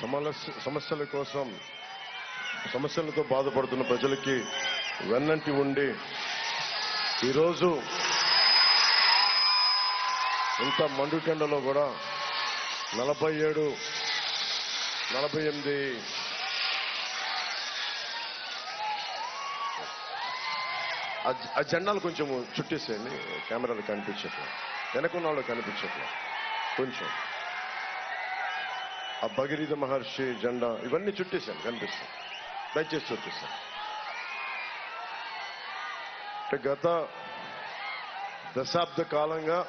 సమస్యల కోసం సమస్యలతో బాధపడుతున్న ప్రజలకి వెన్నంటి ఉండి ఈరోజు ఇంత మండుటెండలో కూడా 47, 48 ఆ జెండాలు కొంచెం చుట్టేసేయండి, కెమెరాలు కనిపించట్లేదు, వెనకున్న వాళ్ళు కనిపించట్లేదు, కొంచెం ఆ భగీరథ మహర్షి జెండా ఇవన్నీ చుట్టేసాను, కనిపిస్తాను, దయచేసి చుట్టేసాను. గత దశాబ్ద కాలంగా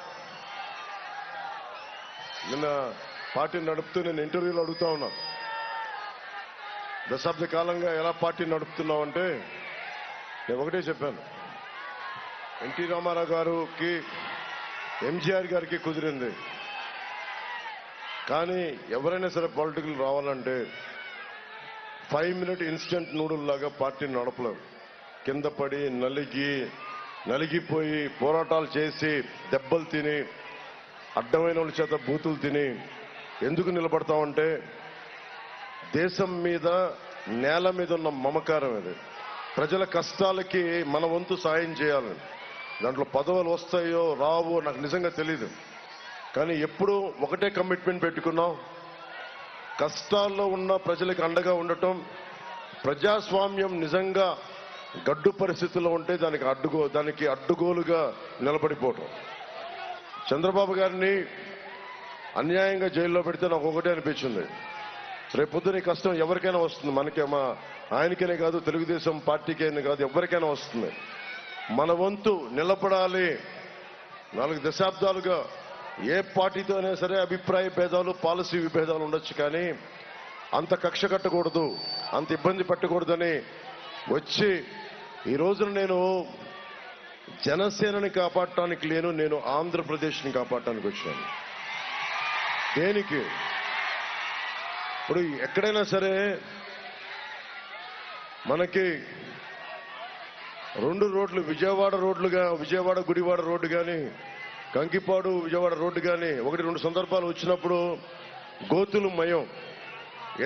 నిన్న పార్టీ నడుపుతూ నేను ఇంటర్వ్యూలో అడుగుతా ఉన్నా, దశాబ్ద కాలంగా ఎలా పార్టీ నడుపుతున్నావు అంటే నేను ఒకటే చెప్పాను, ఎన్టీ రామారావు గారికి ఎంజీఆర్ గారికి కుదిరింది, కానీ ఎవరైనా సరే పొలిటికల్ రావాలంటే 5 minute ఇన్స్టెంట్ నూడుల్ లాగా పార్టీని నడపలేరు. కింద పడి నలిగిపోయి పోరాటాలు చేసి దెబ్బలు తిని అడ్డమైన వాళ్ళ చేత బూతులు తిని ఎందుకు నిలబడతామంటే దేశం మీద నేల మీద ఉన్న మమకారం ఇది. ప్రజల కష్టాలకి మన వంతు సాయం చేయాలని. దాంట్లో పదవులు వస్తాయో రావో నాకు నిజంగా తెలీదు, కానీ ఎప్పుడు ఒకటే కమిట్మెంట్ పెట్టుకున్నాం, కష్టాల్లో ఉన్న ప్రజలకు అండగా ఉండటం. ప్రజాస్వామ్యం నిజంగా గడ్డు పరిస్థితుల్లో ఉంటే దానికి అడ్డుగోలుగా నిలబడిపోవటం. చంద్రబాబు గారిని అన్యాయంగా జైల్లో పెడితే నాకు ఒకటే అనిపించింది, రేపొద్దున ఈ కష్టం ఎవరికైనా వస్తుంది, మనకేమా ఆయనకైనా కాదు, తెలుగుదేశం పార్టీకైనా కాదు, ఎవరికైనా వస్తుంది. మన వంతు నిలబడాలి. 4 దశాబ్దాలుగా ఏ పార్టీతో అయినా సరే అభిప్రాయ భేదాలు, పాలసీ విభేదాలు ఉండొచ్చు, కానీ అంత కక్ష కట్టకూడదు, అంత ఇబ్బంది పెట్టకూడదని వచ్చి ఈ రోజున నేను జనసేనని కాపాడటానికి లేను, నేను ఆంధ్రప్రదేశ్ని కాపాడటానికి వచ్చాను. దేనికి? ఇప్పుడు ఎక్కడైనా సరే మనకి 2 రోడ్లు, విజయవాడ గుడివాడ రోడ్డు కానీ, కంకిపాడు విజయవాడ రోడ్డు కానీ 1-2 సందర్భాలు వచ్చినప్పుడు గోతులు మయం.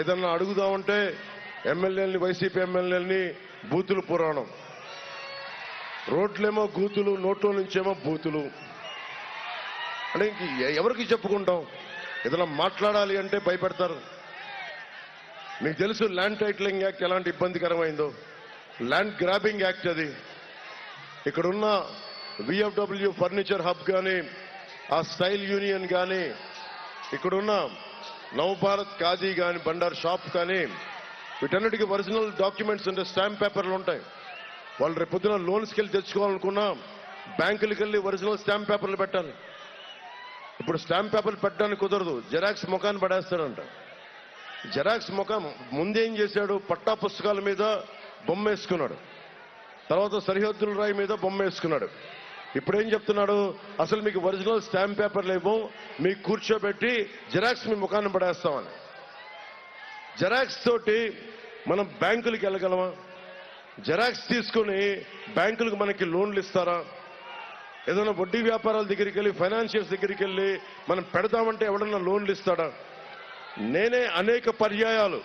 ఏదన్నా అడుగుదామంటే ఎమ్మెల్యేలని, వైసీపీ ఎమ్మెల్యేలని బూతులు పురాణం. రోడ్లేమో గూతులు, నోట్లో నుంచేమో బూతులు. అంటే ఎవరికి చెప్పుకుంటాం? ఏదైనా మాట్లాడాలి అంటే భయపెడతారు. మీకు తెలుసు ల్యాండ్ టైటిలింగ్ యాక్ట్ ఎలాంటి ఇబ్బందికరమైందో, ల్యాండ్ గ్రాబింగ్ యాక్ట్ అది. ఇక్కడున్న విఎఫ్డబ్ల్యూ ఫర్నిచర్ హబ్ కానీ, ఆ స్టైల్ యూనియన్ కానీ, ఇక్కడున్న నవభారత్ ఖాదీ కానీ, బండార్ షాప్ కానీ, వీటన్నిటికీ ఒరిజినల్ డాక్యుమెంట్స్ అంటే స్టాంప్ పేపర్లు ఉంటాయి. వాళ్ళు రేపు పొద్దున లోన్స్కి వెళ్ళి తెచ్చుకోవాలనుకున్నా బ్యాంకులకు వెళ్ళి ఒరిజినల్ స్టాంప్ పేపర్లు పెట్టాలి. ఇప్పుడు స్టాంప్ పేపర్లు పెట్టడానికి కుదరదు, జెరాక్స్ ముఖాన్ని పడేస్తాడంట. జెరాక్స్ ముఖం ముందేం చేశాడు? పట్టా పుస్తకాల మీద బొమ్మ వేసుకున్నాడు, తర్వాత సరిహద్దుల రాయి మీద బొమ్మ వేసుకున్నాడు. ఇప్పుడేం చెప్తున్నాడు? అసలు మీకు ఒరిజినల్ స్టాంప్ పేపర్లు ఇవ్వం, మీకు కూర్చోబెట్టి జెరాక్స్ మీ ముఖాన్ని పడేస్తామని. జెరాక్స్ తోటి మనం బ్యాంకులకు వెళ్ళగలమా? జెరాక్స్ తీసుకుని బ్యాంకులకు మనకి లోన్లు ఇస్తారా? ఏదైనా వడ్డీ వ్యాపారాల దగ్గరికి వెళ్ళి, ఫైనాన్షియల్స్ దగ్గరికి వెళ్ళి మనం పెడదామంటే ఎవడన్నా లోన్లు ఇస్తాడా? నేనే అనేక పర్యాయాలు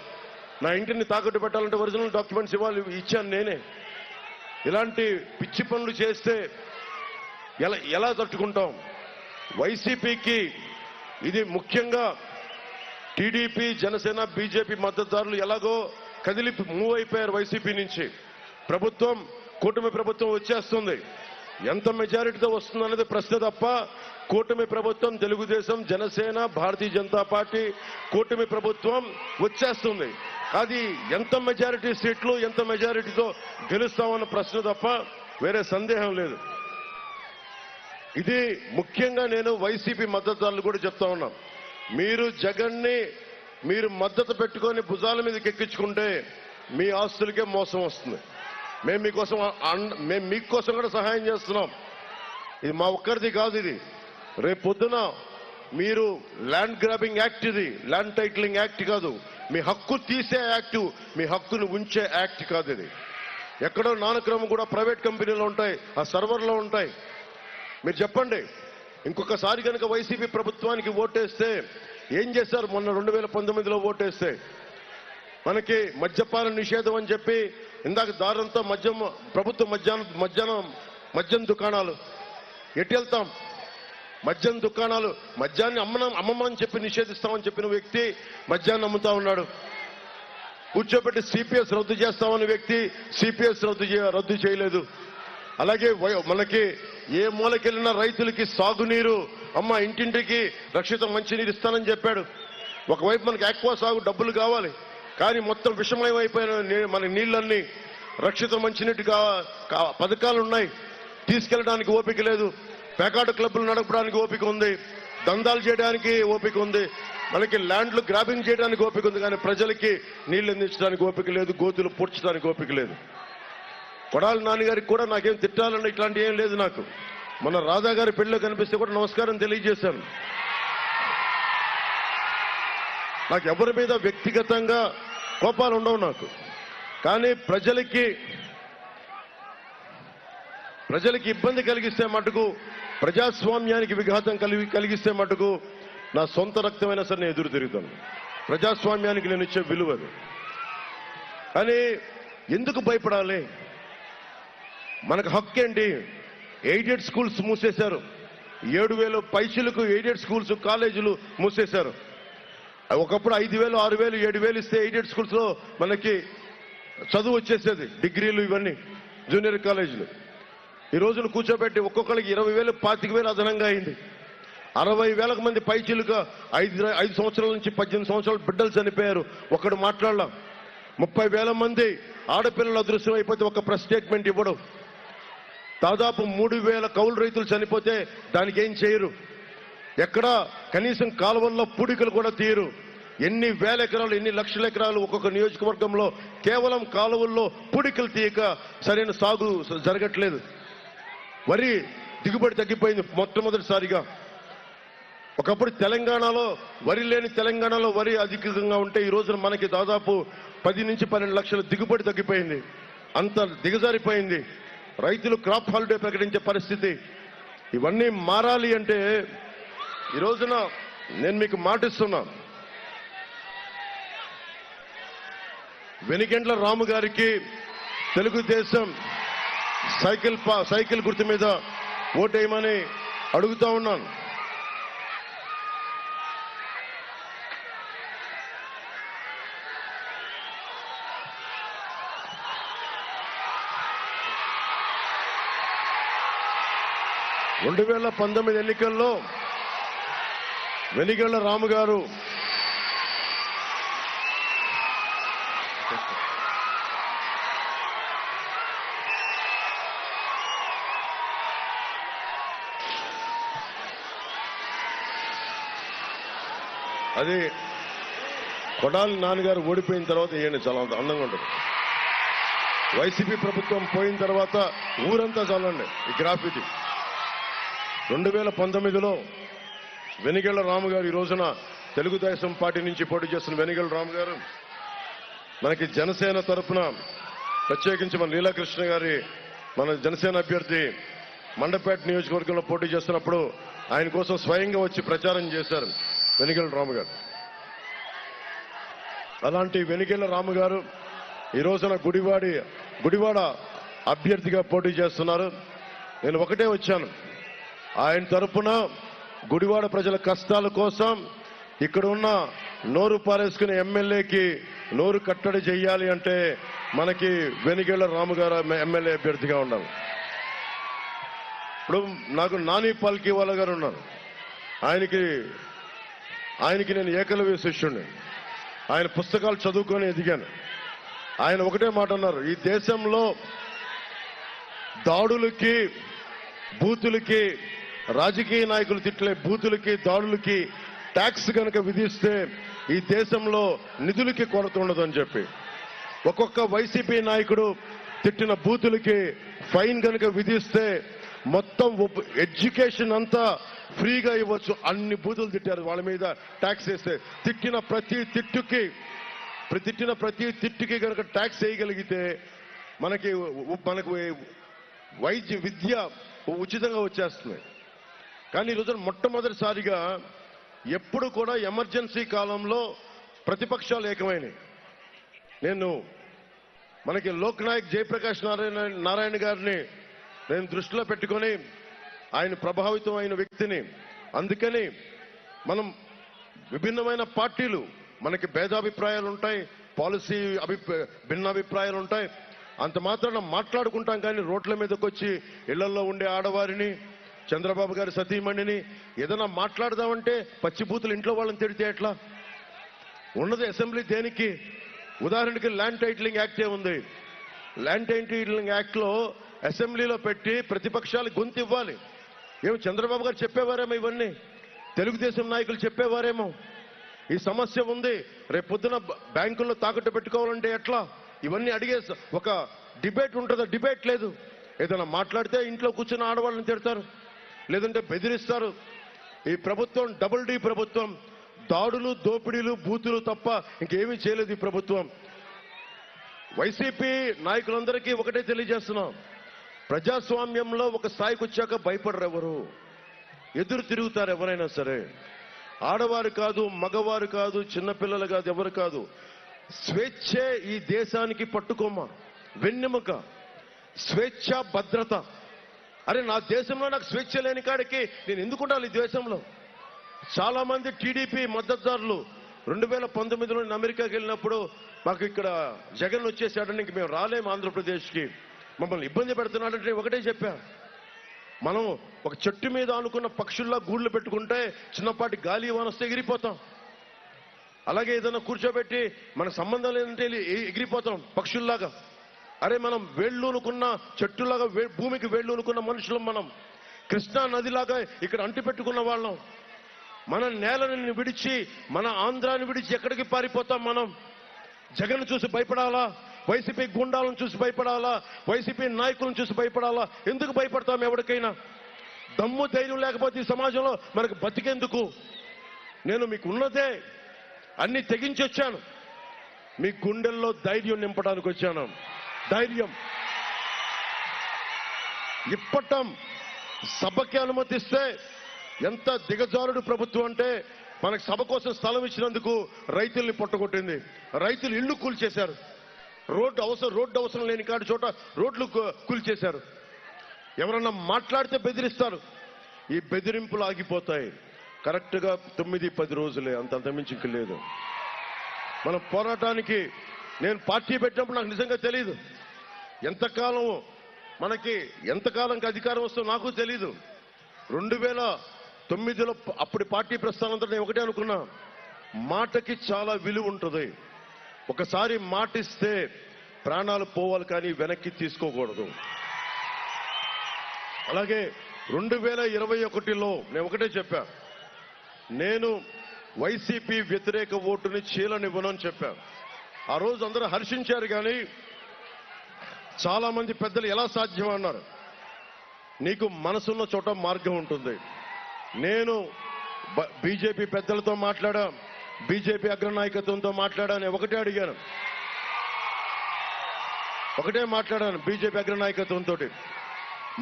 నా ఇంటిని తాకట్టు పెట్టాలంటే ఒరిజినల్ డాక్యుమెంట్స్ ఇచ్చాను నేనే. ఇలాంటి పిచ్చి పనులు చేస్తే ఎలా తట్టుకుంటాం? వైసీపీకి ఇది ముఖ్యంగా టీడీపీ, జనసేన, బీజేపీ మద్దతుదారులు ఎలాగో కదిలి మూవ్ అయిపోయారు వైసీపీ నుంచి. కూటమి ప్రభుత్వం వచ్చేస్తుంది. ఎంత మెజారిటీతో వస్తుందనేది ప్రశ్న తప్ప, కూటమి ప్రభుత్వం, తెలుగుదేశం, జనసేన, భారతీయ జనతా పార్టీ కూటమి ప్రభుత్వం వచ్చేస్తుంది. అది ఎంత మెజారిటీ సీట్లు, ఎంత మెజారిటీతో గెలుస్తామన్న ప్రశ్న తప్ప వేరే సందేహం లేదు. ఇది ముఖ్యంగా నేను వైసీపీ మద్దతుదారులు కూడా చెప్తా ఉన్నాం. మీరు జగన్ని మద్దతు పెట్టుకొని భుజాల మీదకి ఎక్కించుకుంటే మీ ఆస్తులకే మోసం వస్తుంది. మేము మీకోసం కూడా సహాయం చేస్తున్నాం. ఇది మా ఒక్కరిది కాదు. ఇది రేపు పొద్దున మీరు ల్యాండ్ గ్రాబింగ్ యాక్ట్, ఇది ల్యాండ్ టైటిలింగ్ యాక్ట్ కాదు, మీ హక్కు తీసే యాక్ట్, మీ హక్కును ఉంచే యాక్ట్ కాదు. ఇది ఎక్కడో నానక్రమం కూడా ప్రైవేట్ కంపెనీలో ఉంటాయి, ఆ సర్వర్లో ఉంటాయి. మీరు చెప్పండి, ఇంకొకసారి కనుక వైసీపీ ప్రభుత్వానికి ఓటేస్తే ఏం చేశారు? మొన్న 2019లో ఓటేస్తే మనకి మద్యపాన నిషేధం అని చెప్పి ఇందాక దారంతో ప్రభుత్వ మద్యం దుకాణాలు ఎటు వెళ్తాం? మద్యం దుకాణాలు మద్యాన్ని అమ్మమని చెప్పి నిషేధిస్తామని చెప్పిన వ్యక్తి మద్యాన్ని అమ్ముతా ఉన్నాడు. కూర్చోబెట్టి సిపిఎస్ రద్దు చేస్తామని వ్యక్తి సిపిఎస్ రద్దు చేయలేదు. అలాగే మనకి ఏ మూలకెళ్ళినా రైతులకి సాగునీరు ఇంటింటికి రక్షిత మంచినీరు ఇస్తానని చెప్పాడు. ఒకవైపు మనకి ఆక్వా సాగు డబ్బులు కావాలి, కానీ మొత్తం విషమయం అయిపోయిన మన నీళ్ళన్నీ రక్షిత మంచినీటి పథకాలు ఉన్నాయి, తీసుకెళ్ళడానికి ఓపిక లేదు. పేకాట క్లబ్లు నడపడానికి ఓపిక ఉంది, దందాలు చేయడానికి ఓపిక ఉంది, మనకి ల్యాండ్లు గ్రాబింగ్ చేయడానికి ఓపిక ఉంది, కానీ ప్రజలకి నీళ్లు అందించడానికి ఓపిక లేదు, గోతులు పూడ్చడానికి ఓపిక లేదు. కొడాలి నాన్నగారికి కూడా నాకేం తిట్టాలని ఇట్లాంటి ఏం లేదు. నాకు మన రాధా గారి పెళ్లిలో కనిపిస్తే కూడా నమస్కారం తెలియజేశాను. నాకు ఎవరి మీద వ్యక్తిగతంగా కోపాలు ఉండవు నాకు, కానీ ప్రజలకి ఇబ్బంది కలిగిస్తే మటుకు, ప్రజాస్వామ్యానికి విఘాతం కలిగిస్తే మటుకు నా సొంత రక్తమైనా సరే నేను ఎదురు తిరుగుతాను. ప్రజాస్వామ్యానికి నేను ఇచ్చే విలువది. కానీ ఎందుకు భయపడాలి? మనకు హక్కు ఏంటి? ఎయిడెడ్ స్కూల్స్ మూసేశారు, 7,000 పైసలకు ఎయిడెడ్ స్కూల్స్ కాలేజీలు మూసేశారు. ఒకప్పుడు 5,000, 6,000, 7,000 ఇస్తే ఎయిడెడ్ స్కూల్స్ లో మనకి చదువు వచ్చేసేది, డిగ్రీలు ఇవన్నీ జూనియర్ కాలేజీలు. ఈ రోజున కూర్చోబెట్టి ఒక్కొక్కరికి 20,000, 25,000 అదనంగా అయింది. 60,000 మంది పైచీలుగా 5 సంవత్సరాల నుంచి 18 సంవత్సరాల బిడ్డలు చనిపోయారు. ఒక్కడు మాట్లాడలా. 30,000 మంది ఆడపిల్లలు అదృశ్యం అయిపోతే ఒక ప్రెస్ స్టేట్మెంట్ ఇవ్వడం. దాదాపు 3,000 కౌలు రైతులు చనిపోతే దానికి ఏం చేయరు. ఎక్కడా కనీసం కాలువల్లో పూడికలు కూడా తీయరు. ఎన్ని వేల ఎకరాలు, ఎన్ని లక్షల ఎకరాలు ఒక్కొక్క నియోజకవర్గంలో కేవలం కాలువల్లో పూడికలు తీయక సరైన సాగు జరగట్లేదు. వరి దిగుబడి తగ్గిపోయింది మొట్టమొదటిసారిగా. ఒకప్పుడు తెలంగాణలో వరి లేని తెలంగాణలో వరి అధికంగా ఉంటే ఈ రోజున మనకి దాదాపు 10 నుంచి 12 లక్షల దిగుబడి తగ్గిపోయింది. అంత దిగజారిపోయింది. రైతులు క్రాప్ హాలిడే ప్రకటించే పరిస్థితి. ఇవన్నీ మారాలి అంటే ఈ రోజున నేను మీకు మాటిస్తున్నా, వెనిగండ్ల రాము గారికి తెలుగుదేశం సైకిల్ గుర్తు మీద ఓటేయమని అడుగుతా ఉన్నాను. రెండు 2019 ఎన్నికల్లో వెనిగండ్ల రాము గారు అది కొడాలి నాన్నగారు ఓడిపోయిన తర్వాత ఈయన చాలా అందంగా ఉంటుంది. వైసీపీ ప్రభుత్వం పోయిన తర్వాత ఊరంతా చాలండి ఈ గ్రాఫిటీ. 2019లో వెనిగళ్ల రాము గారు ఈ రోజున తెలుగుదేశం పార్టీ నుంచి పోటీ చేస్తున్న వెనిగళ్ల రాము గారు మనకి జనసేన తరఫున ప్రత్యేకించి మన లీలాకృష్ణ గారి మన జనసేన అభ్యర్థి మండపేట నియోజకవర్గంలో పోటీ చేస్తున్నప్పుడు ఆయన కోసం స్వయంగా వచ్చి ప్రచారం చేశారు వెనిగళ్ల రాము గారు. అలాంటి వెనిగళ్ల రాము గారు ఈ రోజున గుడివాడ అభ్యర్థిగా పోటీ చేస్తున్నారు. నేను ఒకటే వచ్చాను, ఆయన తరఫున గుడివాడ ప్రజల కష్టాల కోసం ఇక్కడ ఉన్న నోరు పారేసుకునే ఎమ్మెల్యేకి నోరు కట్టడి చెయ్యాలి అంటే మనకి వెనిగళ్ల రాము గారు ఎమ్మెల్యే అభ్యర్థిగా ఉండాలి. ఇప్పుడు నాకు నాని పాల్కీవాలా గారు ఉన్నారు. ఆయనకి నేను ఏకలవ్య శిష్యుడిని. ఆయన పుస్తకాలు చదువుకొని ఎదిగాను. ఆయన ఒకటే మాట అన్నారు, ఈ దేశంలో దాడులకి బూతులకి రాజకీయ నాయకులు తిట్లే బూతులకి దాడులకి ట్యాక్స్ కనుక విధిస్తే ఈ దేశంలో నిధులకి కొరత ఉండదని చెప్పి, ఒక్కొక్క వైసీపీ నాయకుడు తిట్టిన బూతులకి ఫైన్ కనుక విధిస్తే మొత్తం ఎడ్యుకేషన్ అంతా ఫ్రీగా ఇవ్వచ్చు. అన్ని బూతులు తిట్టారు, వాళ్ళ మీద ట్యాక్స్ వేస్తే తిట్టిన ప్రతి తిట్టుకి కనుక ట్యాక్స్ వేయగలిగితే మనకు విద్య ఉచితంగా వచ్చేస్తుంది. కానీ ఈరోజు మొట్టమొదటిసారిగా ఎప్పుడు కూడా ఎమర్జెన్సీ కాలంలో ప్రతిపక్షాలు ఏకమైనవి. మనకి లోక్ నాయక్ జయప్రకాష్ నారాయణ గారిని నేను దృష్టిలో పెట్టుకొని ఆయన ప్రభావితం అయిన వ్యక్తిని. అందుకని మనం విభిన్నమైన పార్టీలు, మనకి భేదాభిప్రాయాలు ఉంటాయి, పాలసీ భిన్నాభిప్రాయాలు ఉంటాయి. అంత మాత్రాన మాట్లాడుకుంటాం, కానీ రోడ్ల మీదకి వచ్చి ఇళ్లలో ఉండే ఆడవారిని, చంద్రబాబు గారి సతీమణిని ఏదైనా మాట్లాడదామంటే పచ్చిబూతులు ఇంట్లో వాళ్ళని తిడితే ఎట్లా? ఉన్నది అసెంబ్లీ దేనికి? ఉదాహరణకి ల్యాండ్ టైటిలింగ్ యాక్టే ఉంది. ల్యాండ్ టైటిలింగ్ యాక్ట్ లో అసెంబ్లీలో పెట్టి ప్రతిపక్షాలు గొంతు ఇవ్వాలి. ఏమో చంద్రబాబు గారు చెప్పేవారేమో, ఇవన్నీ తెలుగుదేశం నాయకులు చెప్పేవారేమో. ఈ సమస్య ఉంది, రేపు పొద్దున బ్యాంకుల్లో తాకట్టు పెట్టుకోవాలంటే ఎట్లా? ఇవన్నీ అడిగే ఒక డిబేట్ ఉంటుందా? డిబేట్ లేదు. ఏదైనా మాట్లాడితే ఇంట్లో కూర్చున్న ఆడవాళ్ళని తిడతారు, లేదంటే బెదిరిస్తారు. ఈ ప్రభుత్వం డబుల్ డి ప్రభుత్వం. దాడులు, దోపిడీలు, బూతులు తప్ప ఇంకేమీ చేయలేదు ఈ ప్రభుత్వం. వైసీపీ నాయకులందరికీ ఒకటే తెలియజేస్తున్నాం, ప్రజాస్వామ్యంలో ఒక స్థాయికి వచ్చాక భయపడరు ఎవరు, ఎదురు తిరుగుతారు ఎవరైనా సరే. ఆడవారు కాదు, మగవారు కాదు, చిన్నపిల్లలు కాదు, ఎవరు కాదు. స్వేచ్ఛే ఈ దేశానికి పట్టుకోమ, వెన్నెముక. స్వేచ్ఛ, భద్రత. అరే నా దేశంలో నాకు స్వేచ్ఛ లేని కాడికి నేను ఎందుకు ఉండాలి ఈ దేశంలో? చాలా మంది టీడీపీ మద్దతుదారులు 2019లో అమెరికాకి వెళ్ళినప్పుడు మాకు ఇక్కడ జగన్ వచ్చేసాడని ఇంక మేము రాలేము ఆంధ్రప్రదేశ్కి, మమ్మల్ని ఇబ్బంది పెడుతున్నాడంటే ఒకటే చెప్పా, మనం ఒక చెట్టు మీద అనుకున్న పక్షుల్లా గూళ్ళు పెట్టుకుంటే చిన్నపాటి గాలి వాన వస్తే ఎగిరిపోతాం. అలాగే ఏదైనా కూర్చోబెట్టి మన సంబంధం లేదంటే ఎగిరిపోతాం పక్షుల్లాగా. అరే మనం వేళ్ళూనుకున్న చెట్టులాగా, భూమికి వేళ్ళూనుకున్న మనుషులం మనం. కృష్ణా నదిలాగా ఇక్కడ అంటి పెట్టుకున్న వాళ్ళం. మన నేలని విడిచి, మన ఆంధ్రాని విడిచి ఎక్కడికి పారిపోతాం మనం? జగన్ చూసి భయపడాలా? వైసీపీ గుండాలను చూసి భయపడాలా? వైసీపీ నాయకులను చూసి భయపడాలా? ఎందుకు భయపడతాం? ఎవరికైనా దమ్ము ధైర్యం లేకపోతే ఈ సమాజంలో మనకు బతికేందుకు? నేను మీకు ఉన్నదే అన్ని తెగించి వచ్చాను, మీ గుండెల్లో ధైర్యం నింపడానికి వచ్చాను. ధైర్యం ఇప్పటం. సభకి అనుమతిస్తే ఎంత దిగజారుడు ప్రభుత్వం అంటే, మనకు సభ కోసం స్థలం ఇచ్చినందుకు రైతుల్ని పొట్టగొట్టింది. రైతులు ఇళ్లు కూల్చేశారు. రోడ్డు అవసరం లేని కాడి చోట రోడ్లు కూల్చేశారు. ఎవరన్నా మాట్లాడితే బెదిరిస్తారు. ఈ బెదిరింపులు ఆగిపోతాయి కరెక్ట్గా 9-10 రోజులే, అంత మించి ఇంక లేదు. మన పోరాటానికి నేను పార్టీ పెట్టినప్పుడు నాకు నిజంగా తెలియదు ఎంతకాలంకి అధికారం వస్తుందో నాకు తెలీదు. 2009లో అప్పుడు పార్టీ ప్రస్థానంతో నేను ఒకటే అనుకున్నా, మాటకి చాలా విలువ ఉంటుంది. ఒకసారి మాటిస్తే ప్రాణాలు పోవాలి, కానీ వెనక్కి తీసుకోకూడదు. అలాగే 2021లో నేను ఒకటే చెప్పా, నేను వైసీపీ వ్యతిరేక ఓటుని చీలనివ్వను అని చెప్పా. ఆ రోజు అందరూ హర్షించారు, కానీ చాలా మంది పెద్దలు ఎలా సాధ్యం అన్నారు. నీకు మనసున్న చోట మార్గం ఉంటుంది. నేను బీజేపీ పెద్దలతో మాట్లాడా, బీజేపీ అగ్రనాయకత్వంతో మాట్లాడాను. ఒకటే మాట్లాడాను బీజేపీ అగ్రనాయకత్వంతో.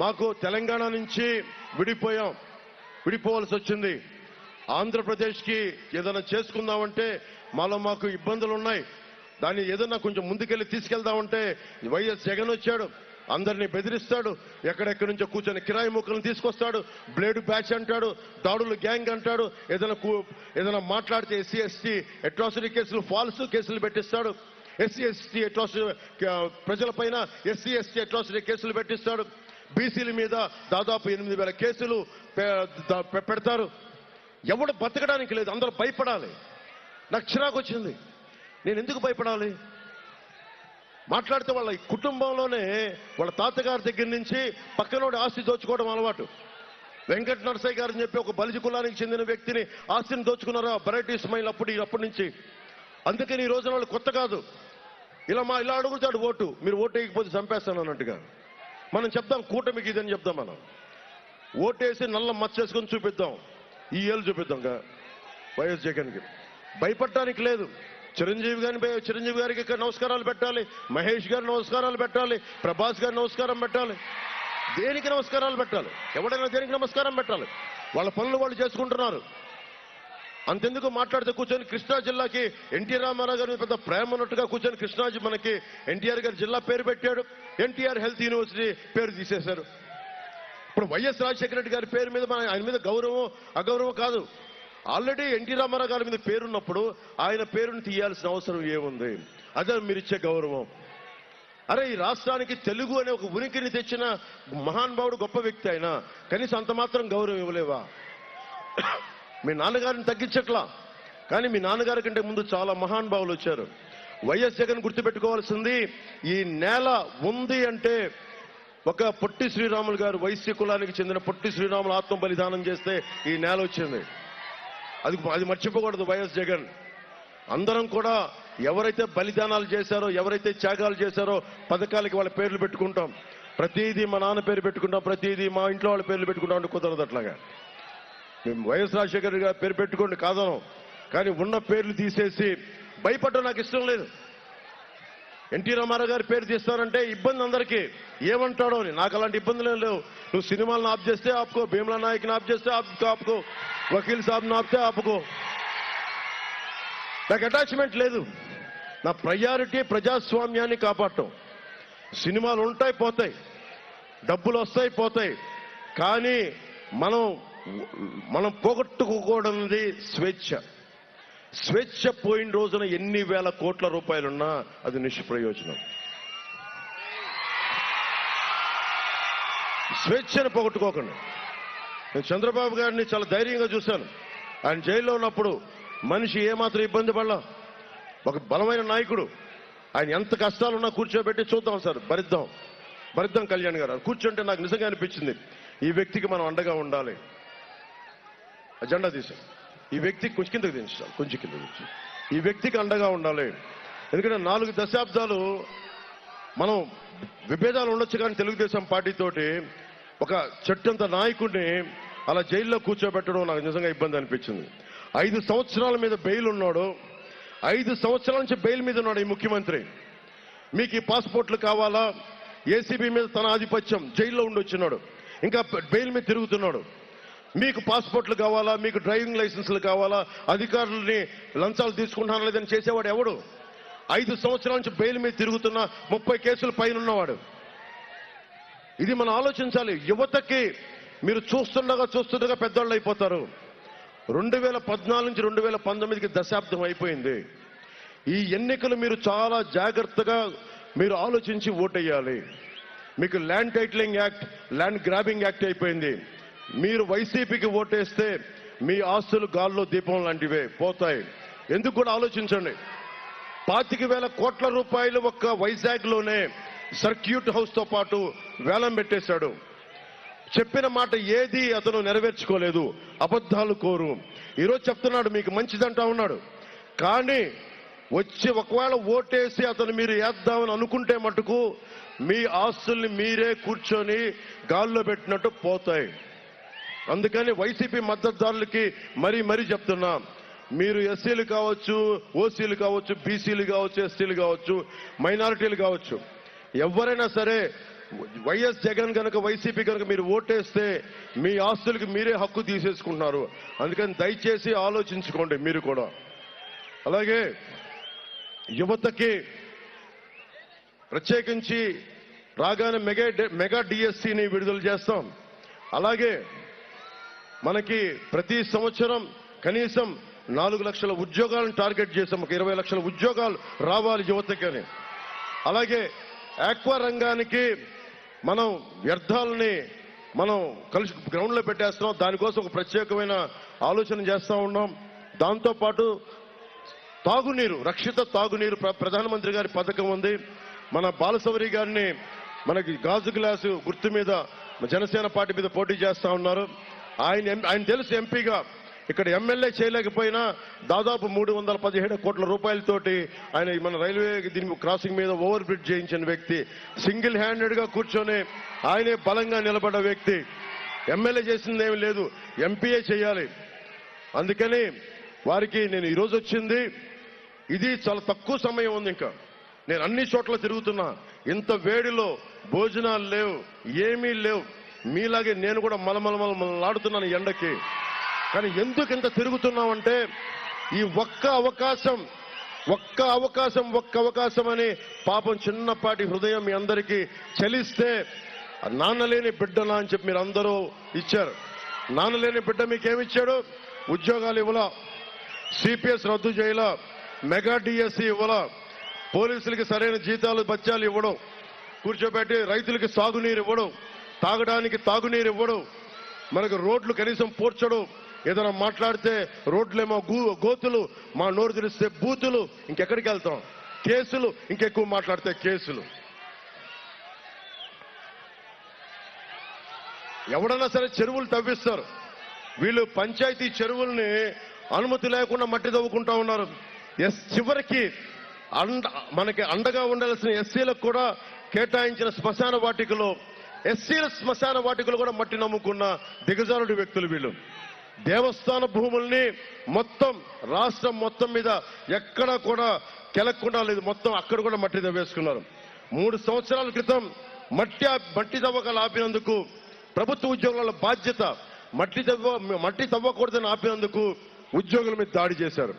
మాకు తెలంగాణ నుంచి విడిపోవాల్సి వచ్చింది. ఆంధ్రప్రదేశ్కి ఏదైనా చేసుకుందామంటే మాకు ఇబ్బందులు ఉన్నాయి. దాన్ని ఏదన్నా కొంచెం ముందుకెళ్ళి తీసుకెళ్దామంటే వైఎస్ జగన్ వచ్చాడు, అందరినీ బెదిరిస్తాడు. ఎక్కడెక్కడి నుంచో కూర్చొని కిరాయి ముక్కలను తీసుకొస్తాడు, బ్లేడ్ బ్యాచ్ అంటాడు, దాడులు గ్యాంగ్ అంటాడు. ఏదైనా మాట్లాడితే ఎస్సీ ఎస్టీ అట్రాసిటీ కేసులు, ఫాల్స్ కేసులు పెట్టిస్తాడు. ఎస్సీ ఎస్టీ అట్రాసిటీ ప్రజలపైన ఎస్సీ ఎస్టీ అట్రాసిటీ కేసులు పెట్టిస్తాడు. బీసీల మీద దాదాపు 8,000 కేసులు పెడతారు. ఎవడు బతకడానికి లేదు, అందరూ భయపడాలి. నాకు చిరాకు వచ్చింది. నేను ఎందుకు భయపడాలి? మాట్లాడితే వాళ్ళ కుటుంబంలోనే వాళ్ళ తాతగారి దగ్గర నుంచి పక్కనోడి ఆస్తి దోచుకోవడం అలవాటు. వెంకట నరసయ్య గారని చెప్పి ఒక బలిజ కులానికి చెందిన వ్యక్తిని ఆస్తిని దోచుకున్నారు వెరైటీ ఇస్మాయిల్ అప్పటి నుంచి. అందుకని ఈ రోజున వాళ్ళు కొత్త కాదు. ఇలా అడుగుతాడు ఓటు, మీరు ఓటు వేయకపోతే చంపేస్తాను అన్నట్టుగా. మనం చెప్దాం కూటమికి ఇదని చెప్దాం. మనం ఓటేసి నల్ల మచ్చేసుకొని చూపిద్దాం, ఈ ఏళ్ళు చూపిద్దాం వైఎస్ జగన్కి. భయపడటానికి లేదు. చిరంజీవి గారికి ఇక్కడ నమస్కారాలు పెట్టాలి, మహేష్ గారు నమస్కారాలు పెట్టాలి, ప్రభాస్ గారు నమస్కారం పెట్టాలి. దేనికి నమస్కారాలు పెట్టాలి? ఎవడైనా దేనికి నమస్కారం పెట్టాలి? వాళ్ళ పనులు వాళ్ళు చేసుకుంటున్నారు. అంతెందుకు మాట్లాడితే కూర్చొని కృష్ణా జిల్లాకి ఎన్టీ రామారావు గారి పెద్ద ప్రేమ ఉన్నట్టుగా కూర్చొని కృష్ణా మనకి ఎన్టీఆర్ గారి జిల్లా పేరు పెట్టాడు. ఎన్టీఆర్ హెల్త్ యూనివర్సిటీ పేరు తీసేశారు. ఇప్పుడు వైఎస్ రాజశేఖర రెడ్డి గారి పేరు మీద ఆయన మీద గౌరవం అగౌరవం కాదు. ఆల్రెడీ ఎన్టీ రామారావు గారి మీద పేరున్నప్పుడు ఆయన పేరును తీయాల్సిన అవసరం ఏముంది? అదే మీరు ఇచ్చే గౌరవం. అరే, ఈ రాష్ట్రానికి తెలుగు అనే ఒక ఉనికిని తెచ్చిన మహానుభావుడు, గొప్ప వ్యక్తి అయినా కనీసం అంత మాత్రం గౌరవం ఇవ్వలేవా? మీ నాన్నగారిని తగ్గించట్లా, కానీ మీ నాన్నగారి కంటే ముందు చాలా మహానుభావులు వచ్చారు. వైఎస్ జగన్ గుర్తుపెట్టుకోవాల్సింది, ఈ నేల ఉంది అంటే ఒక పొట్టి శ్రీరాములు గారు, వైశ్య కులానికి చెందిన పొట్టి శ్రీరాములు ఆత్మ బలిదానం చేస్తే ఈ నేల వచ్చింది. అది మర్చిపోకూడదు వైఎస్ జగన్. అందరం కూడా ఎవరైతే బలిదానాలు చేశారో, ఎవరైతే త్యాగాలు చేశారో పథకాలకి వాళ్ళ పేర్లు పెట్టుకుంటాం. ప్రతిదీ మా నాన్న పేరు పెట్టుకుంటాం, ప్రతిదీ మా ఇంట్లో వాళ్ళ పేర్లు పెట్టుకుంటాం అంటే కుదరదు. అట్లాగా మేము వైఎస్ రాజశేఖర్ గారి పేరు పెట్టుకోండి కాదనం, కానీ ఉన్న పేర్లు తీసేసి భయపడడం నాకు ఇష్టం లేదు. ఎన్టీ రామారావు గారి పేరు తీస్తానంటే ఇబ్బంది అందరికీ, ఏమంటాడో అని. నాకు అలాంటి ఇబ్బందులు ఏం లేవు. నువ్వు సినిమాలను ఆప్ చేస్తే ఆపుకో, భీమలా నాయక్ని ఆప్ చేస్తే ఆపుకో, వకీల్ సాబ్ని ఆపితే ఆపుకో, నాకు అటాచ్మెంట్ లేదు. నా ప్రయారిటీ ప్రజాస్వామ్యాన్ని కాపాడటం. సినిమాలు ఉంటాయి పోతాయి, డబ్బులు వస్తాయి పోతాయి, కానీ మనం పోగొట్టుకోకూడనిది స్వేచ్ఛ. స్వేచ్ఛ పోయిన రోజున ఎన్ని వేల కోట్ల రూపాయలున్నా అది నిష్ప్రయోజనం. స్వేచ్ఛను పోగొట్టుకోకండి. నేను చంద్రబాబు గారిని చాలా ధైర్యంగా చూశాను. ఆయన జైల్లో ఉన్నప్పుడు మనిషి ఏమాత్రం ఇబ్బంది పడలా. ఒక బలమైన నాయకుడు. ఆయన ఎంత కష్టాలున్నా కూర్చోబెట్టి చూద్దాం సార్, భరిద్దాం కళ్యాణ్ గారు కూర్చుంటే నాకు నిజంగా అనిపించింది, ఈ వ్యక్తికి మనం అండగా ఉండాలి. అజెండా తీసాం, ఈ వ్యక్తికి కొంచెం కిందకి దించాం, కొంచెం కింద దించి ఈ వ్యక్తికి అండగా ఉండాలి. ఎందుకంటే 4 దశాబ్దాలు మనం విభేదాలు ఉండొచ్చు, కానీ తెలుగుదేశం పార్టీతోటి ఒక చెట్టంత నాయకుడిని అలా జైల్లో కూర్చోబెట్టడం నాకు నిజంగా ఇబ్బంది అనిపించింది. 5 సంవత్సరాల మీద బెయిల్ ఉన్నాడు, 5 సంవత్సరాల నుంచి బెయిల్ మీద ఉన్నాడు ఈ ముఖ్యమంత్రి. మీకు ఈ పాస్పోర్ట్లు కావాలా? ఏసీబీ మీద తన ఆధిపత్యం, జైల్లో ఉండొచ్చున్నాడు, ఇంకా బెయిల్ మీద తిరుగుతున్నాడు. మీకు పాస్పోర్ట్లు కావాలా? మీకు డ్రైవింగ్ లైసెన్సులు కావాలా? అధికారులని లంచాలు తీసుకుంటాను లేదని చేసేవాడు ఎవడు? 5 సంవత్సరాల నుంచి బెయిల్ మీద తిరుగుతున్న 30 కేసుల పైన ఉన్నవాడు. ఇది మనం ఆలోచించాలి. యువతకి మీరు చూస్తుండగా పెద్దవాళ్ళు అయిపోతారు. 2014 నుంచి 2019కి దశాబ్దం అయిపోయింది. ఈ ఎన్నికలు మీరు చాలా జాగ్రత్తగా మీరు ఆలోచించి ఓటేయాలి. మీకు land titling act, land grabbing act అయిపోయింది. మీరు వైసీపీకి ఓటేస్తే మీ ఆస్తులు గాల్లో దీపం లాంటివే పోతాయి. ఎందుకు కూడా ఆలోచించండి. 25,000 కోట్ల రూపాయలు ఒక్క వైజాగ్లోనే సర్క్యూట్ హౌస్ తో పాటు వేలం పెట్టేశాడు. చెప్పిన మాట ఏది అతను నెరవేర్చుకోలేదు, అబద్ధాలు కోరు. ఈరోజు చెప్తున్నాడు మీకు మంచిదంటా ఉన్నాడు, కానీ వచ్చి ఒకవేళ ఓటేసి అతను మీరు వేద్దామని అనుకుంటే మటుకు మీ ఆస్తుల్ని మీరే కూర్చొని గాల్లో పెట్టినట్టు పోతాయి. అందుకని వైసీపీ మద్దతుదారులకి మరీ చెప్తున్నా, మీరు ఎస్సీలు కావచ్చు, ఓసీలు కావచ్చు, బీసీలు కావచ్చు, ఎస్టీలు కావచ్చు, మైనారిటీలు కావచ్చు, ఎవరైనా సరే వైఎస్ జగన్ కనుక, వైసీపీ కనుక మీరు ఓటేస్తే మీ ఆస్తులకి మీరే హక్కు తీసేసుకుంటున్నారు. అందుకని దయచేసి ఆలోచించుకోండి మీరు కూడా. అలాగే యువతకి ప్రత్యేకించి రాగానే మెగా డిఎస్సిని విడుదల చేస్తాం. అలాగే మనకి ప్రతి సంవత్సరం కనీసం 4 లక్షల ఉద్యోగాలను టార్గెట్ చేసాం. ఒక 20 లక్షల ఉద్యోగాలు రావాలి యువతకని. అలాగే ఆక్వా రంగానికి మనం వ్యర్థాలని మనం కలిసి గ్రౌండ్లో పెట్టేస్తున్నాం. దానికోసం ఒక ప్రత్యేకమైన ఆలోచన చేస్తూ ఉన్నాం. దాంతోపాటు తాగునీరు, రక్షిత తాగునీరు ప్రధానమంత్రి గారి పథకం ఉంది. మన బాలశౌరి గారిని మనకి గాజు గ్లాసు గుర్తు మీద జనసేన పార్టీ మీద పోటీ చేస్తా ఉన్నారు. ఆయన తెలుసు ఎంపీగా, ఇక్కడ ఎమ్మెల్యే చేయలేకపోయినా దాదాపు 317 కోట్ల రూపాయలతోటి ఆయన మన రైల్వే దీని క్రాసింగ్ మీద ఓవర్ బ్రిడ్జ్ చేయించిన వ్యక్తి, సింగిల్ హ్యాండెడ్ గా కూర్చొని ఆయనే బలంగా నిలబడ్డ వ్యక్తి. ఎమ్మెల్యే చేసిందేమీ లేదు, ఎంపీఏ చేయాలి. అందుకని వారికి నేను ఈరోజు వచ్చింది, ఇది చాలా తక్కువ సమయం ఉంది. ఇంకా నేను అన్ని చోట్ల తిరుగుతున్నా. ఇంత వేడిలో భోజనాలు లేవు, ఏమీ లేవు. మీలాగే నేను కూడా మలమలమలమలాడుతున్నాను ఎండకి. కానీ ఎందుకు ఇంత తిరుగుతున్నామంటే ఈ ఒక్క అవకాశం అని పాపం చిన్నపాటి హృదయం మీ అందరికీ చలిస్తే నాన్నలేని బిడ్డలా అని చెప్పి మీరు అందరూ ఇచ్చారు. నాన్నలేని బిడ్డ మీకేమిచ్చాడు? ఉద్యోగాలు ఇవ్వలా, సిపిఎస్ రద్దు చేయలా, మెగా డిఎస్సి ఇవ్వలా, పోలీసులకి సరైన జీతాలు బత్యాలు ఇవ్వడం, కూర్చోబెట్టి రైతులకి సాగునీరు ఇవ్వడం, తాగడానికి తాగునీరు ఇవ్వడం, మనకు రోడ్లు కనీసం పూడ్చడం, ఏదైనా మాట్లాడితే రోడ్లేమో గోతులు, మా నోరు తెరిస్తే బూతులు, ఇంకెక్కడికి వెళ్తాం? కేసులు, ఇంకెక్కువ మాట్లాడితే కేసులు. ఎవడన్నా సరే చెరువులు తవ్విస్తారు, వీళ్ళు పంచాయతీ చెరువుల్ని అనుమతి లేకుండా మట్టి తవ్వుకుంటా ఉన్నారు. చివరికి మనకి అండగా ఉండాల్సిన ఎస్సీలకు కూడా కేటాయించిన శ్మశాన వాటికలో ఎస్సీల శ్మశాన వాటికలు కూడా మట్టి నమ్ముకున్న దిగజారుడు వ్యక్తులు వీళ్ళు. దేవస్థాన భూముల్ని మొత్తం రాష్ట్రం మొత్తం మీద ఎక్కడా కూడా కెలక్కుండా లేదు, మొత్తం అక్కడ కూడా మట్టి తవ్వేసుకున్నారు. 3 సంవత్సరాల క్రితం మట్టి తవ్వకాలు ఆపినందుకు ప్రభుత్వ ఉద్యోగుల బాధ్యత. మట్టి తవ్వకూడదని ఆపినందుకు ఉద్యోగుల మీద దాడి చేశారు.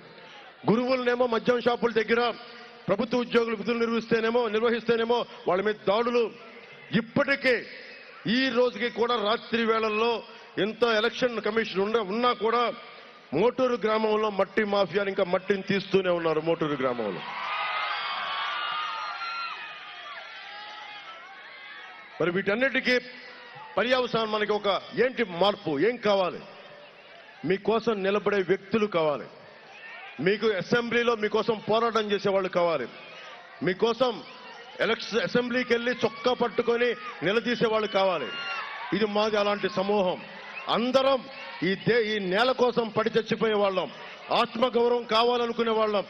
గురువులనేమో మద్యం షాపుల దగ్గర ప్రభుత్వ ఉద్యోగులు విధులు నిర్వహిస్తేనేమో వాళ్ళ మీద దాడులు. ఇప్పటికే ఈ రోజుకి కూడా రాత్రి వేళల్లో ఎంత ఎలక్షన్ కమిషన్ ఉన్నా కూడా మోటూరు గ్రామంలో మట్టి మాఫియాలు ఇంకా మట్టిని తీస్తూనే ఉన్నారు. మోటూరు గ్రామంలో మరి వీటన్నిటికీ పర్యవసానం మనకి ఒక ఏంటి మార్పు? ఏం కావాలి? మీకోసం నిలబడే వ్యక్తులు కావాలి, మీకు అసెంబ్లీలో మీకోసం పోరాటం చేసేవాళ్ళు కావాలి, మీకోసం అసెంబ్లీకి వెళ్ళి చొక్కా పట్టుకొని నిలదీసే వాళ్ళు కావాలి. ఇది మాది అలాంటి సమూహం. అందరం ఈ నేల కోసం పడి చచ్చిపోయే వాళ్ళం, ఆత్మగౌరవం కావాలనుకునే వాళ్ళం,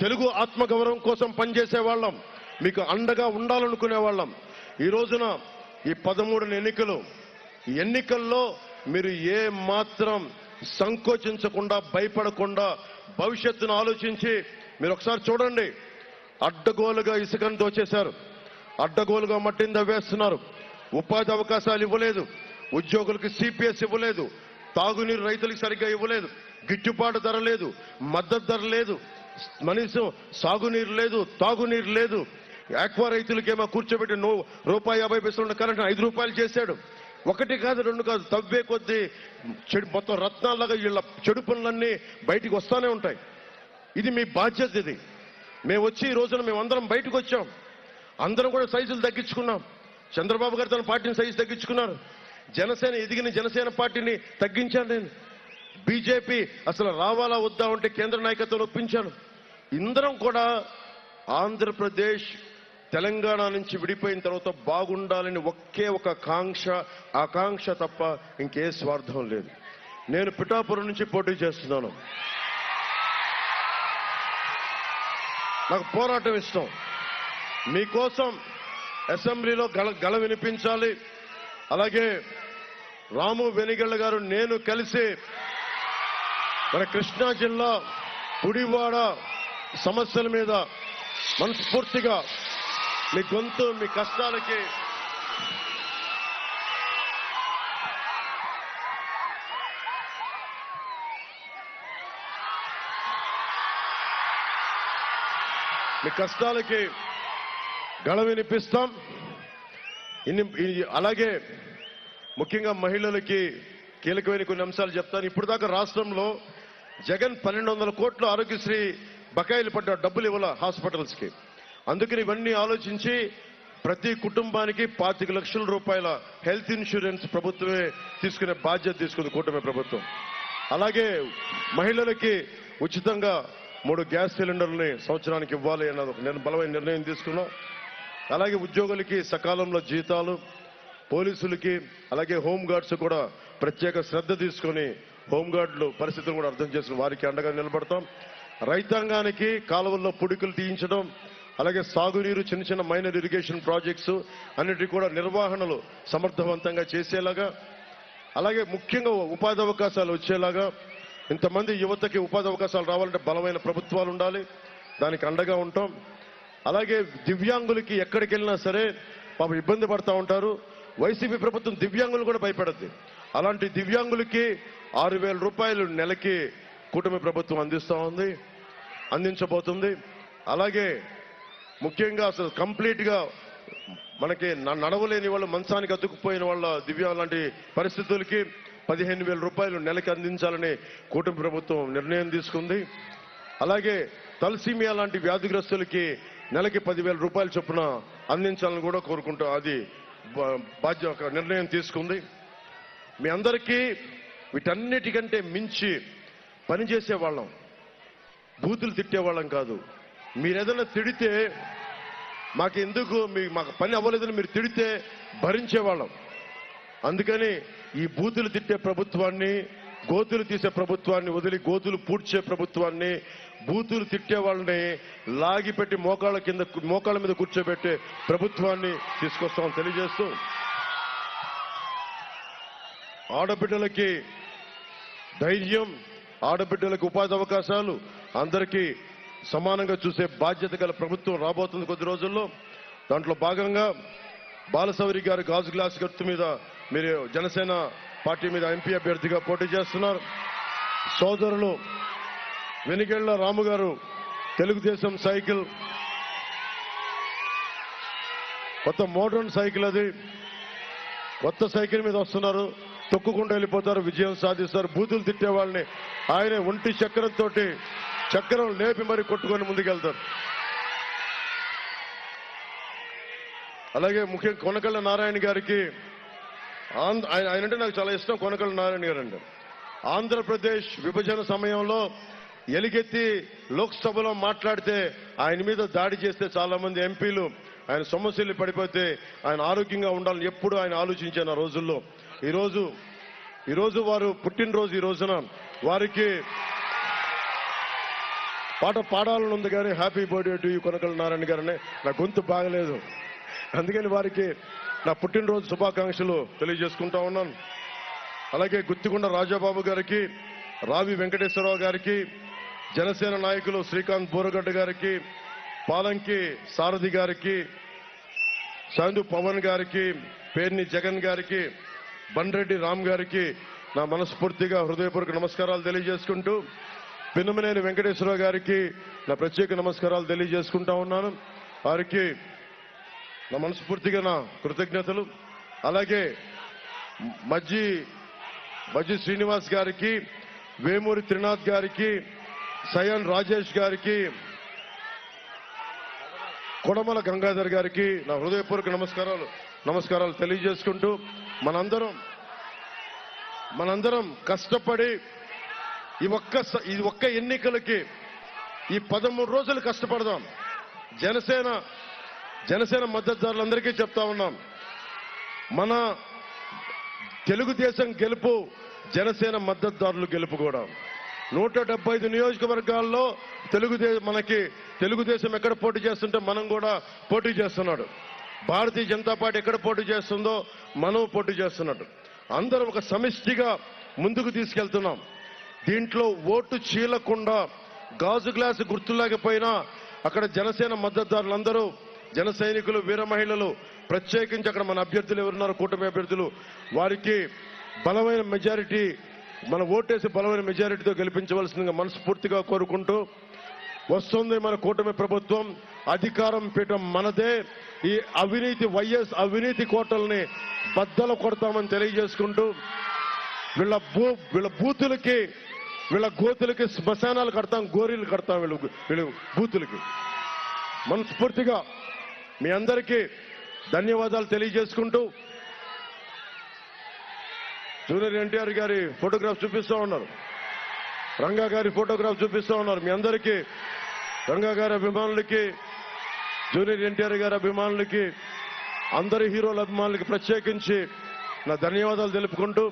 తెలుగు ఆత్మగౌరవం కోసం పనిచేసే వాళ్ళం, మీకు అండగా ఉండాలనుకునే వాళ్ళం. ఈ రోజున ఈ 13 ఎన్నికల్లో మీరు ఏ మాత్రం సంకోచించకుండా, భయపడకుండా, భవిష్యత్తును ఆలోచించి మీరు ఒకసారి చూడండి. అడ్డగోలుగా ఇసుకను దోచేశారు, అడ్డగోలుగా మట్టిని తవ్వేస్తున్నారు, ఉపాధి అవకాశాలు ఇవ్వలేదు, ఉద్యోగులకు సిపిఎస్ ఇవ్వలేదు, తాగునీరు రైతులకు సరిగ్గా ఇవ్వలేదు, గిట్టుబాటు ధర లేదు, మద్దతు ధర లేదు, కనీసం సాగునీరు లేదు, తాగునీరు లేదు. ఆక్వా రైతులకేమో కూర్చోబెట్టి ₹1.50 కరెంట్ 5 రూపాయలు చేశాడు. 1 కాదు 2 కాదు, తవ్వే కొద్దీ మొత్తం రత్నాలుగా వీళ్ళ చెడు పనులన్నీ బయటికి వస్తానే ఉంటాయి. ఇది మీ బాధ్యత. ఇది మేము వచ్చి ఈ రోజున మేమందరం బయటకు వచ్చాం, అందరం కూడా సైజులు తగ్గించుకున్నాం. చంద్రబాబు గారు తన పార్టీని సైజు తగ్గించుకున్నారు, జనసేన ఎదిగిన జనసేన పార్టీని తగ్గించాను నేను. బీజేపీ అసలు రావాలా వద్దా అంటే కేంద్ర నాయకత్వం ఒప్పించాను. ఇందరం కూడా ఆంధ్రప్రదేశ్ తెలంగాణ నుంచి విడిపోయిన తర్వాత బాగుండాలని ఒకే ఒక ఆకాంక్ష తప్ప ఇంకే స్వార్థం లేదు. నేను పిఠాపురం నుంచి పోటీ చేస్తున్నాను. నాకు పోరాటం ఇష్టం. మీకోసం అసెంబ్లీలో గళ వినిపించాలి. అలాగే రాము వెనిగళ్ల గారు నేను కలిసి మన కృష్ణా జిల్లా గుడివాడ సమస్యల మీద మనస్ఫూర్తిగా మీ గొంతు, మీ కష్టాలకి గళ వినిపిస్తాం. అలాగే ముఖ్యంగా మహిళలకి కీలకమైన కొన్ని అంశాలు చెప్తాను. ఇప్పుడు దాకా రాష్ట్రంలో జగన్ 1200 కోట్ల ఆరోగ్యశ్రీ బకాయిలు పడ్డ డబ్బులు ఇవ్వాల హాస్పిటల్స్కి. అందుకని ఇవన్నీ ఆలోచించి ప్రతి కుటుంబానికి 25 లక్షల రూపాయల హెల్త్ ఇన్సూరెన్స్ ప్రభుత్వమే తీసుకునే బాధ్యత తీసుకుంది కూటమి ప్రభుత్వం. అలాగే మహిళలకి ఉచితంగా 3 గ్యాస్ సిలిండర్లని సంవత్సరానికి ఇవ్వాలి అన్నది బలమైన నిర్ణయం తీసుకున్నాం. అలాగే ఉద్యోగులకి సకాలంలో జీతాలు, పోలీసులకి అలాగే హోంగార్డ్స్ కూడా ప్రత్యేక శ్రద్ధ తీసుకొని హోంగార్డులు పరిస్థితులు కూడా అర్థం చేసుకుని వారికి అండగా నిలబడతాం. రైతాంగానికి కాలువల్లో పుడికలు తీయించడం, అలాగే సాగునీరు, చిన్న చిన్న మైనర్ ఇరిగేషన్ ప్రాజెక్ట్స్ అన్నిటి కూడా నిర్వహణలు సమర్థవంతంగా చేసేలాగా, అలాగే ముఖ్యంగా ఉపాధి అవకాశాలు వచ్చేలాగా, ఇంతమంది యువతకి ఉపాధి అవకాశాలు రావాలంటే బలమైన ప్రభుత్వాలు ఉండాలి, దానికి అండగా ఉంటాం. అలాగే దివ్యాంగులకి ఎక్కడికి వెళ్ళినా సరే పాపం ఇబ్బంది పడతా ఉంటారు. వైసీపీ ప్రభుత్వం దివ్యాంగులు కూడా భయపడద్ది. అలాంటి దివ్యాంగులకి 6,000 రూపాయలు నెలకి కూటమి ప్రభుత్వం అందించబోతుంది. అలాగే ముఖ్యంగా అసలు కంప్లీట్ గా మనకి నడవలేని వాళ్ళు, మంచానికి అతుక్కుపోయిన వాళ్ళ దివ్యాంగుల లాంటి పరిస్థితులకి 15,000 రూపాయలు నెలకి అందించాలని కూటమి ప్రభుత్వం నిర్ణయం తీసుకుంది. అలాగే తలసీమియా లాంటి వ్యాధిగ్రస్తులకి నెలకి 10,000 రూపాయల చొప్పున అందించాలని కూడా కోరుకుంటూ అది బాధ్యత నిర్ణయం తీసుకుంది. మీ అందరికీ వీటన్నిటికంటే మించి పనిచేసే వాళ్ళం, బూతులు తిట్టేవాళ్ళం కాదు. మీరేదైనా తిడితే మాకు పని అవ్వలేదని మీరు తిడితే భరించేవాళ్ళం. అందుకని ఈ బూతులు తిట్టే ప్రభుత్వాన్ని, గోతులు తీసే ప్రభుత్వాన్ని వదిలి గోతులు పూడ్చే ప్రభుత్వాన్ని, బూతులు తిట్టే వాళ్ళని లాగిపెట్టి మోకాళ్ళ మీద కూర్చోబెట్టే ప్రభుత్వాన్ని తీసుకొస్తామని తెలియజేస్తూ, ఆడబిడ్డలకి ధైర్యం, ఆడబిడ్డలకు ఉపాధి అవకాశాలు అందరికీ సమానంగా చూసే బాధ్యత గల ప్రభుత్వం రాబోతుంది కొద్ది రోజుల్లో. దాంట్లో భాగంగా బాలశౌరి గారు గాజు గ్లాస్ గుర్తు మీద మీరు జనసేన పార్టీ మీద ఎంపీ అభ్యర్థిగా పోటీ చేస్తున్నారు. సోదరులు వెనిగెళ్ల రాము గారు తెలుగుదేశం సైకిల్, కొత్త మోడర్న్ సైకిల్, అది కొత్త సైకిల్ మీద వస్తున్నారు. తొక్కుకుంటూ వెళ్ళిపోతారు, విజయం సాధిస్తారు. బూతులు తిట్టే వాళ్ళని ఆయన ఒంటి చక్రం లేపి మరి కొట్టుకొని ముందుకెళ్తారు. అలాగే ముఖ్యంగా కొనకళ్ళ నారాయణ గారికి, ఆయన అంటే నాకు చాలా ఇష్టం. కొనకళ్ళ నారాయణ గారు అంటే ఆంధ్రప్రదేశ్ విభజన సమయంలో ఎలుగెత్తి లోక్సభలో మాట్లాడితే ఆయన మీద దాడి చేస్తే చాలా మంది ఎంపీలు ఆయన సమస్యలు పడిపోతే ఆయన ఆరోగ్యంగా ఉండాలని ఎప్పుడు ఆయన ఆలోచించాను ఆ రోజుల్లో. ఈరోజు వారు పుట్టినరోజు. ఈ రోజున వారికి పాట పాడాలని ఉంది కానీ happy birthday to you Konakalla Narayana గారనే, నా గొంతు బాగలేదు, అందుకని వారికి నా పుట్టినరోజు శుభాకాంక్షలు తెలియజేసుకుంటా ఉన్నాను. అలాగే గుత్తికొండ రాజాబాబు గారికి, రావి వెంకటేశ్వరరావు గారికి, జనసేన నాయకులు శ్రీకాంత్ బోరగడ్డ గారికి, పాలంకి సారథి గారికి, సందు పవన్ గారికి, పేర్ని జగన్ గారికి, బండ్రెడ్డి రామ్ గారికి నా మనస్ఫూర్తిగా హృదయపూర్వక నమస్కారాలు తెలియజేసుకుంటూ, పిన్నమనేని వెంకటేశ్వరరావు గారికి నా ప్రత్యేక నమస్కారాలు తెలియజేసుకుంటా ఉన్నాను. వారికి నా మనస్ఫూర్తిగా నా కృతజ్ఞతలు. అలాగే మజ్జి శ్రీనివాస్ గారికి, వేమూరి త్రినాథ్ గారికి, సయన్ రాజేష్ గారికి, కొడమల గంగాధర్ గారికి నా హృదయపూర్వక నమస్కారాలు తెలియజేసుకుంటూ, మనందరం కష్టపడి ఈ ఒక్క ఎన్నికలకి ఈ 13 రోజులు కష్టపడదాం. జనసేన మద్దతుదారులందరికీ చెప్తా ఉన్నాం, మన తెలుగుదేశం గెలుపు జనసేన మద్దతుదారులు గెలుపు కూడా. 175 నియోజకవర్గాల్లో తెలుగుదేశం ఎక్కడ పోటీ చేస్తుంటే మనం కూడా పోటీ చేస్తున్నాడు. భారతీయ జనతా పార్టీ ఎక్కడ పోటీ చేస్తుందో మనం పోటీ చేస్తున్నాడు. అందరం ఒక సమిష్టిగా ముందుకు తీసుకెళ్తున్నాం. దీంట్లో ఓటు చీలకుండా గాజు గ్లాసు గుర్తులేకపోయినా అక్కడ జనసేన మద్దతుదారులందరూ, జన సైనికులు, వీర మహిళలు, ప్రత్యేకించి అక్కడ మన అభ్యర్థులు ఎవరున్నారు, కూటమి అభ్యర్థులు, వారికి బలమైన మెజారిటీ, మన ఓటేసి బలమైన మెజారిటీతో గెలిపించవలసిందిగా మనస్ఫూర్తిగా కోరుకుంటూ, వస్తుంది మన కూటమి ప్రభుత్వం, అధికారం పీఠం మనదే. ఈ వైఎస్ అవినీతి కోటల్ని బద్దలు కొడతామని తెలియజేసుకుంటూ, వీళ్ళ బూతులకి, వీళ్ళ గోతులకి శ్మశానాలు కడతాం, గోరీలు కడతాం వీళ్ళ బూతులకి. మనస్ఫూర్తిగా మీ అందరికీ ధన్యవాదాలు తెలియజేసుకుంటూ, జూనియర్ ఎన్టీఆర్ గారి ఫోటోగ్రాఫ్ చూపిస్తూ ఉన్నారు, రంగా గారి ఫోటోగ్రాఫ్ చూపిస్తూ ఉన్నారు. మీ అందరికీ, రంగా గారి అభిమానులకి, జూనియర్ ఎన్టీఆర్ గారి అభిమానులకి, అందరి హీరోల అభిమానులకి ప్రత్యేకించి నా ధన్యవాదాలు తెలుపుకుంటూ,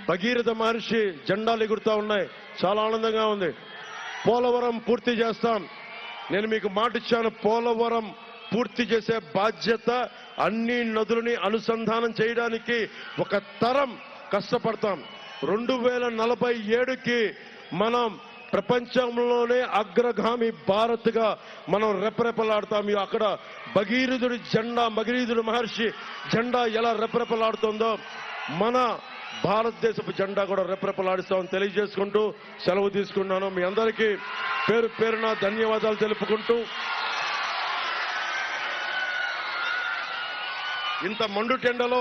భగీరథ మహర్షి జెండాలు ఎగురుతా ఉన్నాయి, చాలా ఆనందంగా ఉంది. పోలవరం పూర్తి చేస్తాం. నేను మీకు మాట ఇచ్చాను, పోలవరం పూర్తి చేసే బాధ్యత, అన్ని నదులని అనుసంధానం చేయడానికి ఒక తరం కష్టపడతాం. 2047కి మనం ప్రపంచంలోనే అగ్రగామి భారత్ గా మనం రెపరెపలాడతాం. అక్కడ భగీరథుడి మహర్షి జెండా ఎలా రెపరెపలాడుతుందో మన భారతదేశపు జెండా కూడా రెపరెపలాడిస్తామని తెలియజేసుకుంటూ సెలవు తీసుకున్నాను. మీ అందరికీ పేరు పేరున ధన్యవాదాలు తెలుపుకుంటూ, ఇంత మండుటెండలో